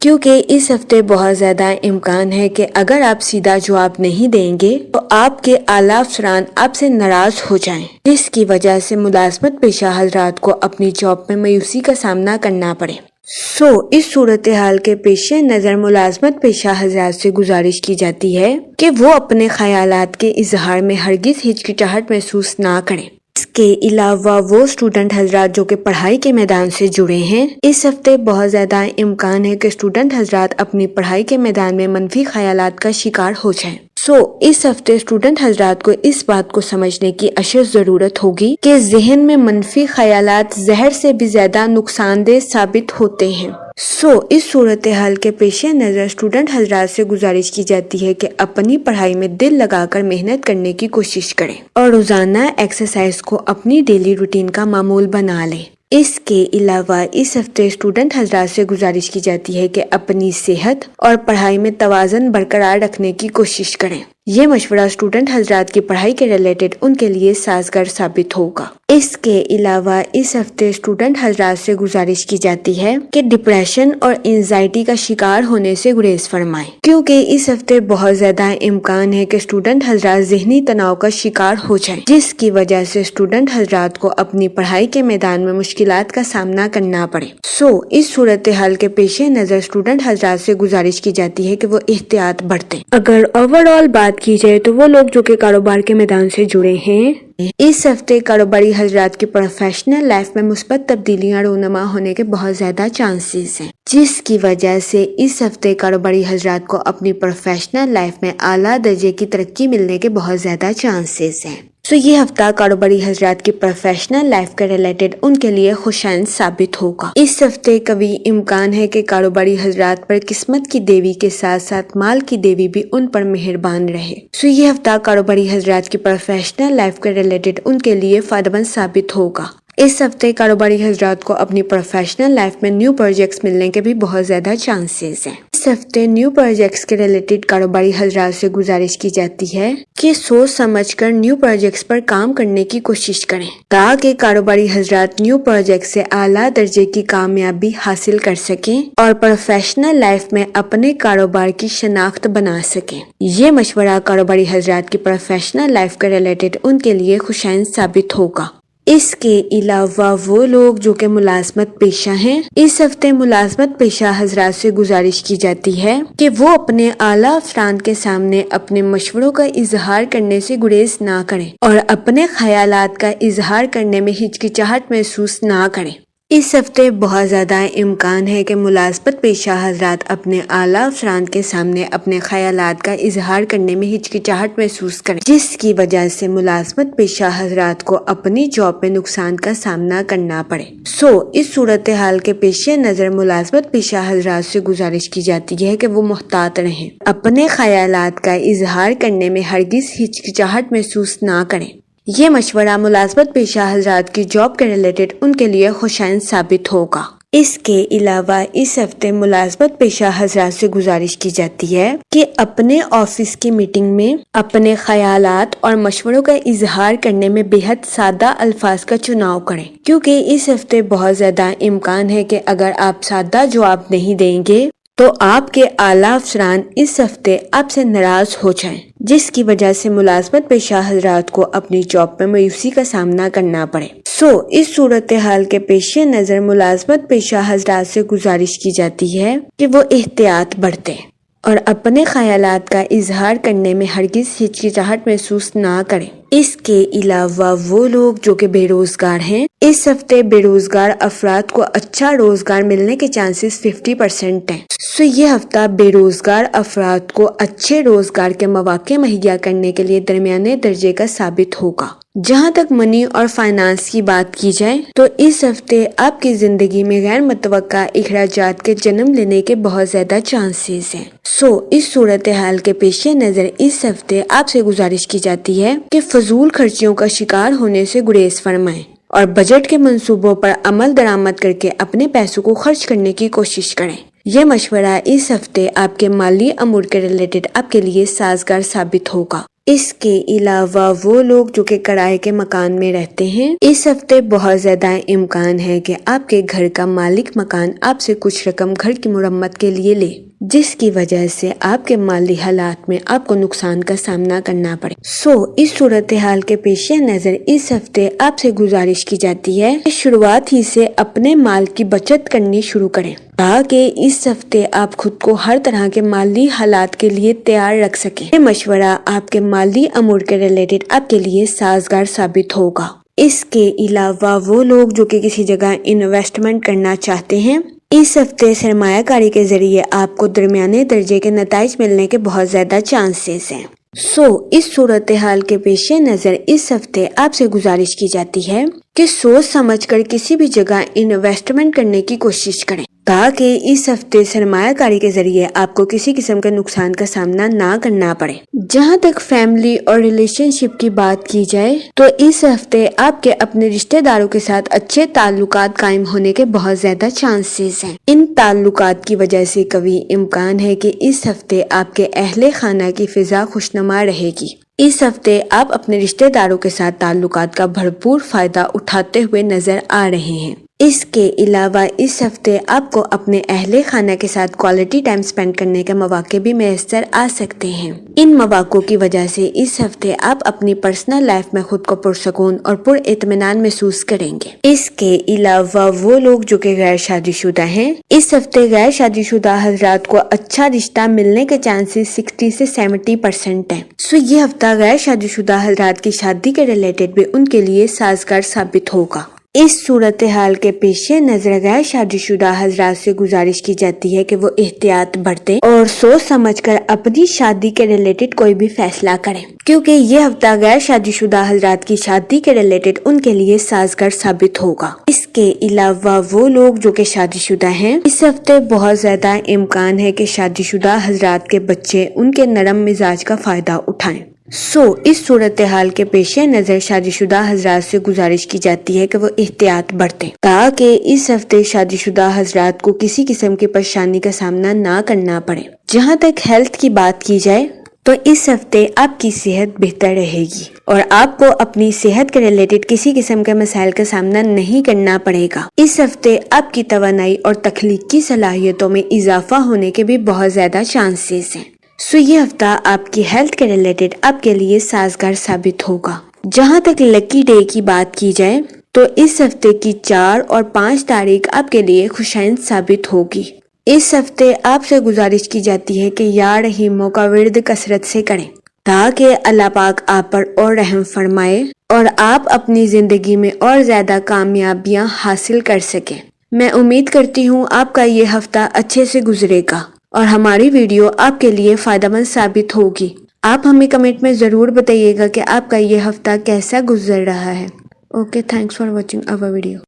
کیونکہ اس ہفتے بہت زیادہ امکان ہے کہ اگر آپ سیدھا جواب نہیں دیں گے تو آپ کے اعلیٰ افسران آپ سے ناراض ہو جائیں، جس کی وجہ سے ملازمت پیشہ حضرات کو اپنی جاب میں مایوسی کا سامنا کرنا پڑے۔ اس صورتحال کے پیش نظر ملازمت پیشہ حضرات سے گزارش کی جاتی ہے کہ وہ اپنے خیالات کے اظہار میں ہرگز ہچکچاہٹ محسوس نہ کریں۔ اس کے علاوہ وہ اسٹوڈنٹ حضرات جو کہ پڑھائی کے میدان سے جڑے ہیں، اس ہفتے بہت زیادہ امکان ہے کہ اسٹوڈنٹ حضرات اپنی پڑھائی کے میدان میں منفی خیالات کا شکار ہو جائیں۔ اس ہفتے اسٹوڈنٹ حضرات کو اس بات کو سمجھنے کی اشد ضرورت ہوگی کہ ذہن میں منفی خیالات زہر سے بھی زیادہ نقصان دہ ثابت ہوتے ہیں۔ اس صورتحال کے پیش نظر اسٹوڈنٹ حضرات سے گزارش کی جاتی ہے کہ اپنی پڑھائی میں دل لگا کر محنت کرنے کی کوشش کریں اور روزانہ ایکسرسائز کو اپنی ڈیلی روٹین کا معمول بنا لیں۔ اس کے علاوہ اس ہفتے اسٹوڈنٹ حضرات سے گزارش کی جاتی ہے کہ اپنی صحت اور پڑھائی میں توازن برقرار رکھنے کی کوشش کریں۔ یہ مشورہ اسٹوڈنٹ حضرات کی پڑھائی کے ریلیٹڈ ان کے لیے سازگار ثابت ہوگا۔ اس کے علاوہ اس ہفتے اسٹوڈنٹ حضرات سے گزارش کی جاتی ہے کہ ڈپریشن اور انزائٹی کا شکار ہونے سے گریز فرمائیں، کیونکہ اس ہفتے بہت زیادہ امکان ہے کہ اسٹوڈنٹ حضرات ذہنی تناؤ کا شکار ہو جائیں، جس کی وجہ سے اسٹوڈنٹ حضرات کو اپنی پڑھائی کے میدان میں مشکلات کا سامنا کرنا پڑے۔ اس صورتحال کے پیش نظر اسٹوڈنٹ حضرات سے گزارش کی جاتی ہے کہ وہ احتیاط برتیں۔ اگر اوور آل بات کی جائے تو وہ لوگ جو کہ کاروبار کے میدان سے جڑے ہیں، اس ہفتے کاروباری حضرات کی پروفیشنل لائف میں مثبت تبدیلیاں رونما ہونے کے بہت زیادہ چانسز ہیں، جس کی وجہ سے اس ہفتے کاروباری حضرات کو اپنی پروفیشنل لائف میں اعلیٰ درجے کی ترقی ملنے کے بہت زیادہ چانسز ہیں۔ یہ ہفتہ کاروباری حضرات کی پروفیشنل لائف کے ریلیٹڈ ان کے لیے خوشائند ثابت ہوگا۔ اس ہفتے قوی امکان ہے کہ کاروباری حضرات پر قسمت کی دیوی کے ساتھ ساتھ مال کی دیوی بھی ان پر مہربان رہے۔ یہ ہفتہ کاروباری حضرات کی پروفیشنل لائف کے ریلیٹڈ ان کے لیے فائدہ مند ثابت ہوگا۔ اس ہفتے کاروباری حضرات کو اپنی پروفیشنل لائف میں نیو پروجیکٹس ملنے کے بھی بہت زیادہ چانسز ہیں۔ اس ہفتے نیو پروجیکٹس کے ریلیٹڈ کاروباری حضرات سے گزارش کی جاتی ہے کہ سوچ سمجھ کر نیو پروجیکٹس پر کام کرنے کی کوشش کریں تاکہ کاروباری حضرات نیو پروجیکٹ سے اعلیٰ درجے کی کامیابی حاصل کر سکیں اور پروفیشنل لائف میں اپنے کاروبار کی شناخت بنا سکیں۔ یہ مشورہ کاروباری حضرات کی پروفیشنل لائف کے ریلیٹڈ ان کے لیے خوشائند ثابت ہوگا۔ اس کے علاوہ وہ لوگ جو کہ ملازمت پیشہ ہیں، اس ہفتے ملازمت پیشہ حضرات سے گزارش کی جاتی ہے کہ وہ اپنے اعلیٰ افسران کے سامنے اپنے مشوروں کا اظہار کرنے سے گریز نہ کریں اور اپنے خیالات کا اظہار کرنے میں ہچکچاہٹ محسوس نہ کریں۔ اس ہفتے بہت زیادہ امکان ہے کہ ملازمت پیشہ حضرات اپنے اعلیٰ افسران کے سامنے اپنے خیالات کا اظہار کرنے میں ہچکچاہٹ محسوس کریں، جس کی وجہ سے ملازمت پیشہ حضرات کو اپنی جاب میں نقصان کا سامنا کرنا پڑے۔ اس صورتحال کے پیش نظر ملازمت پیشہ حضرات سے گزارش کی جاتی ہے کہ وہ محتاط رہیں، اپنے خیالات کا اظہار کرنے میں ہرگز ہچکچاہٹ محسوس نہ کریں۔ یہ مشورہ ملازمت پیشہ حضرات کی جاب کے ریلیٹڈ ان کے لیے خوشائند ثابت ہوگا۔ اس کے علاوہ اس ہفتے ملازمت پیشہ حضرات سے گزارش کی جاتی ہے کہ اپنے آفس کی میٹنگ میں اپنے خیالات اور مشوروں کا اظہار کرنے میں بے حد سادہ الفاظ کا چناؤ کریں، کیونکہ اس ہفتے بہت زیادہ امکان ہے کہ اگر آپ سادہ جواب نہیں دیں گے تو آپ کے اعلیٰ افسران اس ہفتے آپ سے ناراض ہو جائیں، جس کی وجہ سے ملازمت پیشہ حضرات کو اپنی جاب میں مایوسی کا سامنا کرنا پڑے۔ اس صورتحال کے پیش نظر ملازمت پیشہ حضرات سے گزارش کی جاتی ہے کہ وہ احتیاط برتیں اور اپنے خیالات کا اظہار کرنے میں ہرگز ہچکچاہٹ محسوس نہ کریں۔ اس کے علاوہ وہ لوگ جو کہ بے روزگار ہیں، اس ہفتے بے روزگار افراد کو اچھا روزگار ملنے کے چانسز 50% ہیں۔ یہ ہفتہ بے روزگار افراد کو اچھے روزگار کے مواقع مہیا کرنے کے لیے درمیانے درجے کا ثابت ہوگا۔ جہاں تک منی اور فائنانس کی بات کی جائے تو اس ہفتے آپ کی زندگی میں غیر متوقع اخراجات کے جنم لینے کے بہت زیادہ چانسز ہیں۔ اس صورتحال کے پیش نظر اس ہفتے آپ سے گزارش کی جاتی ہے کہ فضول خرچیوں کا شکار ہونے سے گریز فرمائیں اور بجٹ کے منصوبوں پر عمل درآمد کر کے اپنے پیسوں کو خرچ کرنے کی کوشش کریں۔ یہ مشورہ اس ہفتے آپ کے مالی امور کے ریلیٹڈ آپ کے لیے سازگار ثابت ہوگا۔ اس کے علاوہ وہ لوگ جو کہ کرائے کے مکان میں رہتے ہیں، اس ہفتے بہت زیادہ امکان ہے کہ آپ کے گھر کا مالک مکان آپ سے کچھ رقم گھر کی مرمت کے لیے لے، جس کی وجہ سے آپ کے مالی حالات میں آپ کو نقصان کا سامنا کرنا پڑے۔ اس صورتحال کے پیش نظر اس ہفتے آپ سے گزارش کی جاتی ہے کہ شروعات ہی سے اپنے مال کی بچت کرنی شروع کریں تاکہ اس ہفتے آپ خود کو ہر طرح کے مالی حالات کے لیے تیار رکھ سکیں۔ یہ مشورہ آپ کے مالی امور کے ریلیٹڈ آپ کے لیے سازگار ثابت ہوگا۔ اس کے علاوہ وہ لوگ جو کہ کسی جگہ انویسٹمنٹ کرنا چاہتے ہیں، اس ہفتے سرمایہ کاری کے ذریعے آپ کو درمیانے درجے کے نتائج ملنے کے بہت زیادہ چانسز ہیں۔ اس صورتحال کے پیش نظر اس ہفتے آپ سے گزارش کی جاتی ہے کہ سوچ سمجھ کر کسی بھی جگہ انویسٹمنٹ کرنے کی کوشش کریں تاکہ اس ہفتے سرمایہ کاری کے ذریعے آپ کو کسی قسم کے نقصان کا سامنا نہ کرنا پڑے۔ جہاں تک فیملی اور ریلیشن شپ کی بات کی جائے تو اس ہفتے آپ کے اپنے رشتہ داروں کے ساتھ اچھے تعلقات قائم ہونے کے بہت زیادہ چانسز ہیں۔ ان تعلقات کی وجہ سے قوی امکان ہے کہ اس ہفتے آپ کے اہل خانہ کی فضا خوشنما رہے گی۔ اس ہفتے آپ اپنے رشتہ داروں کے ساتھ تعلقات کا بھرپور فائدہ اٹھاتے ہوئے نظر آ رہے ہیں۔ اس کے علاوہ اس ہفتے آپ کو اپنے اہل خانہ کے ساتھ کوالٹی ٹائم سپینڈ کرنے کے مواقع بھی میسر آ سکتے ہیں۔ ان مواقع کی وجہ سے اس ہفتے آپ اپنی پرسنل لائف میں خود کو پرسکون اور پر اطمینان محسوس کریں گے۔ اس کے علاوہ وہ لوگ جو کہ غیر شادی شدہ ہیں، اس ہفتے غیر شادی شدہ حضرات کو اچھا رشتہ ملنے کے چانسز 60 سے 70% ہیں۔ یہ ہفتہ غیر شادی شدہ حضرات کی شادی کے ریلیٹڈ بھی ان کے لیے سازگار ثابت ہوگا۔ اس صورتحال کے پیش نظر غیر شادی شدہ حضرات سے گزارش کی جاتی ہے کہ وہ احتیاط برتیں اور سوچ سمجھ کر اپنی شادی کے ریلیٹڈ کوئی بھی فیصلہ کریں، کیونکہ یہ ہفتہ غیر شادی شدہ حضرات کی شادی کے ریلیٹڈ ان کے لیے سازگار ثابت ہوگا۔ اس کے علاوہ وہ لوگ جو کہ شادی شدہ ہیں، اس ہفتے بہت زیادہ امکان ہے کہ شادی شدہ حضرات کے بچے ان کے نرم مزاج کا فائدہ اٹھائیں۔ اس صورتحال کے پیش نظر شادی شدہ حضرات سے گزارش کی جاتی ہے کہ وہ احتیاط برتیں تاکہ اس ہفتے شادی شدہ حضرات کو کسی قسم کی پریشانی کا سامنا نہ کرنا پڑے۔ جہاں تک ہیلتھ کی بات کی جائے تو اس ہفتے آپ کی صحت بہتر رہے گی اور آپ کو اپنی صحت کے ریلیٹڈ کسی قسم کے مسائل کا سامنا نہیں کرنا پڑے گا۔ اس ہفتے آپ کی توانائی اور تخلیقی صلاحیتوں میں اضافہ ہونے کے بھی بہت زیادہ چانسز ہیں۔ یہ ہفتہ آپ کی ہیلتھ کے ریلیٹڈ آپ کے لیے سازگار ثابت ہوگا۔ جہاں تک لکی ڈے کی بات کی جائے تو اس ہفتے کی 4 اور 5 تاریخ آپ کے لیے خوشائند ثابت ہوگی۔ اس ہفتے آپ سے گزارش کی جاتی ہے کہ یا رحیموں کا ورد کثرت سے کریں تاکہ اللہ پاک آپ پر اور رحم فرمائے اور آپ اپنی زندگی میں اور زیادہ کامیابیاں حاصل کر سکیں۔ میں امید کرتی ہوں آپ کا یہ ہفتہ اچھے سے گزرے گا اور ہماری ویڈیو آپ کے لیے فائدہ مند ثابت ہوگی۔ آپ ہمیں کمنٹ میں ضرور بتائیے گا کہ آپ کا یہ ہفتہ کیسا گزر رہا ہے۔ Okay, thanks for watching our video.